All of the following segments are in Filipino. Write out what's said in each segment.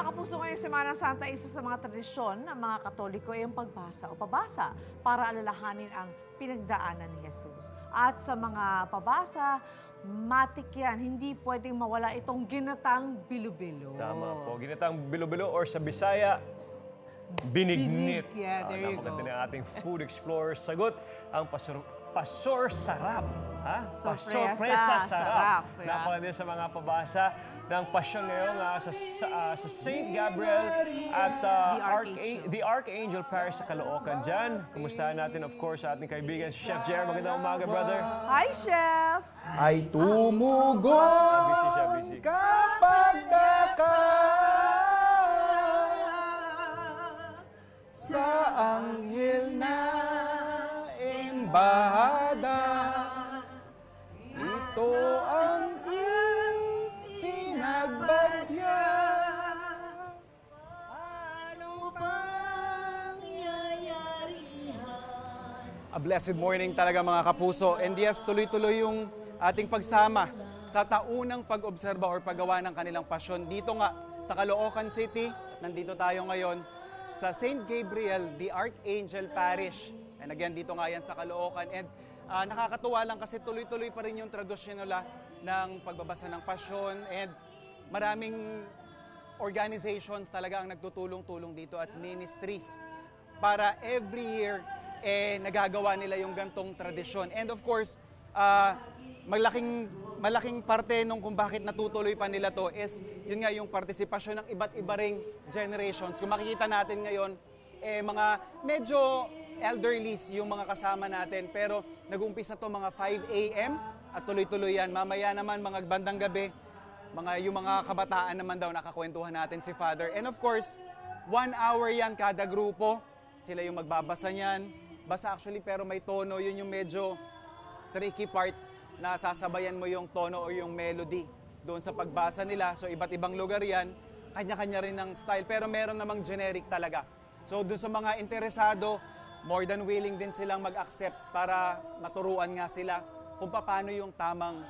Mga kapuso, ngayong Semana Santa, isa sa mga tradisyon ng mga Katoliko ay ang pagbasa o pabasa para alalahanin ang pinagdaanan ni Jesus. At sa mga pabasa, matik yan, hindi pwedeng mawala itong ginatang bilo-bilo. Tama po. Ginatang bilo-bilo or sa Bisaya, binignit. Binig, yeah, there you Napaganda go. ng ating food explorer. Sagot, ang pasor sarap. Ha? Sorpresa sarap. Yeah. Napakaganda sa mga pabasa ng pasyon ngayon sa St. Gabriel at the Archangel Parish sa Caloocan dyan. Kumustahan natin, of course, sa ating kaibigan, Chef Jer. Magandang umaga, brother. Hi, Chef! Ay tumugon Busy siya, busy. kapag daka sa anghel na embahada. Ito ang ipinagbagya. A blessed morning talaga mga kapuso. And yes, tuloy-tuloy yung ating pagsama sa taunang pag-obserba or paggawa ng kanilang pasyon. Dito nga sa Caloocan City, nandito tayo ngayon sa St. Gabriel, the Archangel Parish. And again, dito nga yan sa Caloocan. And nakakatuwa lang kasi tuloy-tuloy pa rin yung tradisyon nila ng pagbabasa ng pasyon. And maraming organizations talaga ang nagtutulong-tulong dito at ministries para every year nagagawa nila yung gantong tradisyon. And of course, malaking parte nung kung bakit natutuloy pa nila to is yun nga yung partisipasyon ng iba't iba ring generations. Kung makikita natin ngayon, mga medyo elderlies yung mga kasama natin, pero nag-umpisa to mga 5 a.m. at tuloy-tuloy yan. Mamaya naman mga bandang gabi, yung mga kabataan naman daw nakakwentuhan natin si Father. And of course, 1 hour yan kada grupo. Sila yung magbabasa niyan. Basa actually pero may tono, yun yung medyo tricky part na sasabayan mo yung tono o yung melody doon sa pagbasa nila. So iba't ibang lugar yan, kanya-kanya rin ng style pero meron namang generic talaga. So doon sa mga interesado, more than willing din silang mag-accept para maturuan nga sila kung paano yung tamang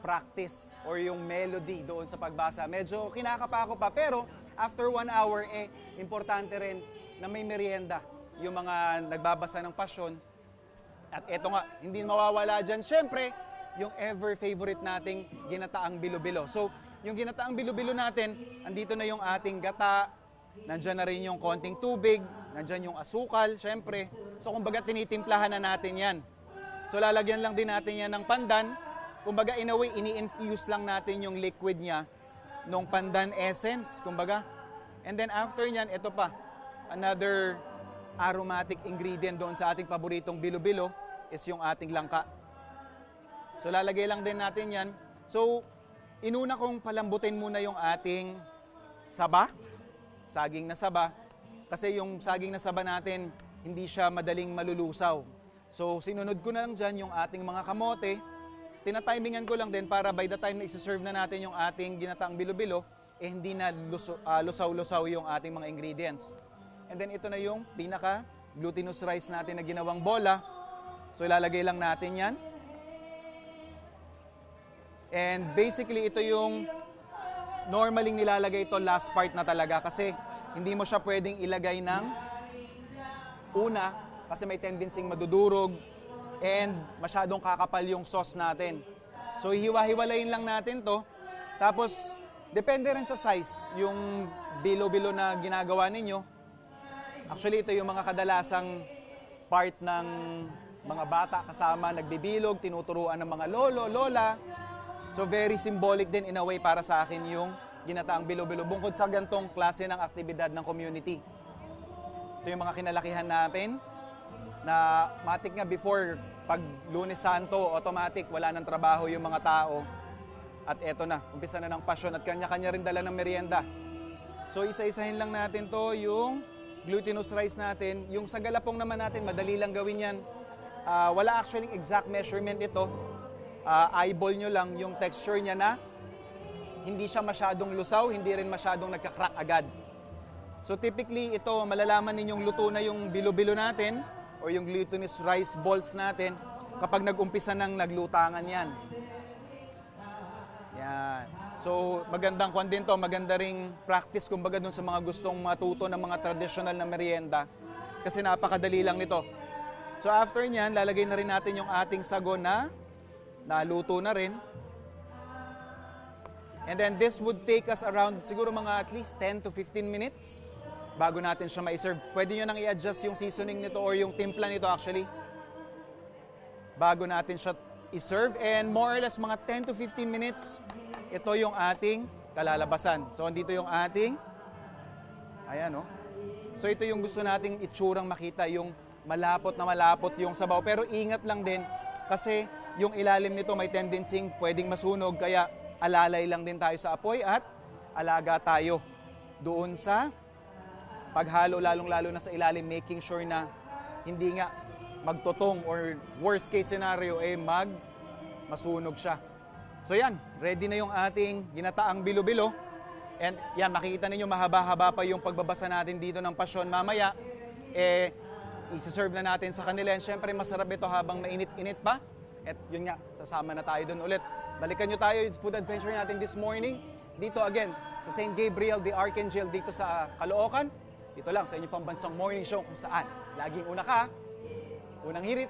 practice or yung melody doon sa pagbasa. Medyo kinakapa ako pa pero after 1 hour, importante rin na may merienda yung mga nagbabasa ng pasyon. At eto nga, hindi mawawala dyan, syempre, yung ever favorite nating ginataang bilo-bilo. So, yung ginataang bilo-bilo natin, andito na yung ating gata, nandyan na rin yung konting tubig, nandyan yung asukal, syempre. So, kumbaga, tinitimplahan na natin yan. So, lalagyan lang din natin yan ng pandan. Kumbaga, in a way, ini-infuse lang natin yung liquid niya nung pandan essence, kumbaga. And then, after nyan, ito pa, another aromatic ingredient doon sa ating paboritong bilo-bilo is yung ating langka. So lalagay lang din natin yan. So inuna kong palambutin muna yung ating saba, saging na saba. Kasi yung saging na saba natin, hindi siya madaling malulusaw. So sinunod ko na lang dyan yung ating mga kamote. Tinatimingan ko lang din para by the time na isa-serve na natin yung ating ginataang bilo-bilo, hindi na lusaw-lusaw yung ating mga ingredients. And then ito na yung pinaka glutinous rice natin na ginawang bola. So ilalagay lang natin yan. And basically ito yung normaling nilalagay ito last part na talaga kasi hindi mo siya pwedeng ilagay ng una kasi may tendency madudurog and masyadong kakapal yung sauce natin. So hiwa-hiwalayin lang natin to. Tapos depende rin sa size yung bilo-bilo na ginagawa ninyo. Actually, ito yung mga kadalasang part ng mga bata kasama nagbibilog, tinuturuan ng mga lolo, lola. So very symbolic din in a way para sa akin yung ginataang bilo-bilo bungkod sa gantong klase ng aktibidad ng community. Ito yung mga kinalakihan natin na matik nga before pag Lunes Santo, automatic wala ng trabaho yung mga tao. At eto na, umpisa na ng pasyon at kanya-kanya rin dala ng merienda. So isa-isahin lang natin to yung glutinous rice natin. Yung sa galapong naman natin, madali lang gawin yan. Wala actually exact measurement ito. Eyeball nyo lang yung texture niya na hindi siya masyadong lusaw, hindi rin masyadong nagka-crack agad. So typically ito, malalaman ninyong luto na yung bilo-bilo natin o yung glutinous rice balls natin kapag nag-umpisa ng naglutangan yan. Yan. So magandang kwan din to, maganda ring practice kumbaga dun sa mga gustong matuto ng mga traditional na merienda kasi napakadali lang nito. So after nyan, lalagay na rin natin yung ating sago na naluto na rin. And then this would take us around siguro mga at least 10 to 15 minutes bago natin siya ma-serve. Pwede nyo nang i-adjust yung seasoning nito or yung timpla nito actually bago natin siya i-serve. And more or less mga 10 to 15 minutes, ito yung ating kalalabasan. So andito yung ating, ayan o. So ito yung gusto nating itsurang makita, yung malapot na malapot yung sabaw. Pero ingat lang din kasi yung ilalim nito may tendency pwedeng masunog. Kaya alalay lang din tayo sa apoy at alaga tayo doon sa paghalo, lalong-lalo na sa ilalim, making sure na hindi nga magtutong or worst case scenario masunog siya. So yan, ready na yung ating ginataang bilo-bilo. And yan, makikita ninyo mahaba-haba pa yung pagbabasa natin dito ng pasyon. Mamaya, isi-serve na natin sa kanila. And syempre, masarap ito habang mainit-init pa. At yun nga, sasama na tayo doon ulit. Balikan nyo tayo yung food adventure natin this morning. Dito again, sa St. Gabriel, the Archangel, dito sa Caloocan. Dito lang, sa inyo pambansang morning show kung saan laging una ka, unang hirit,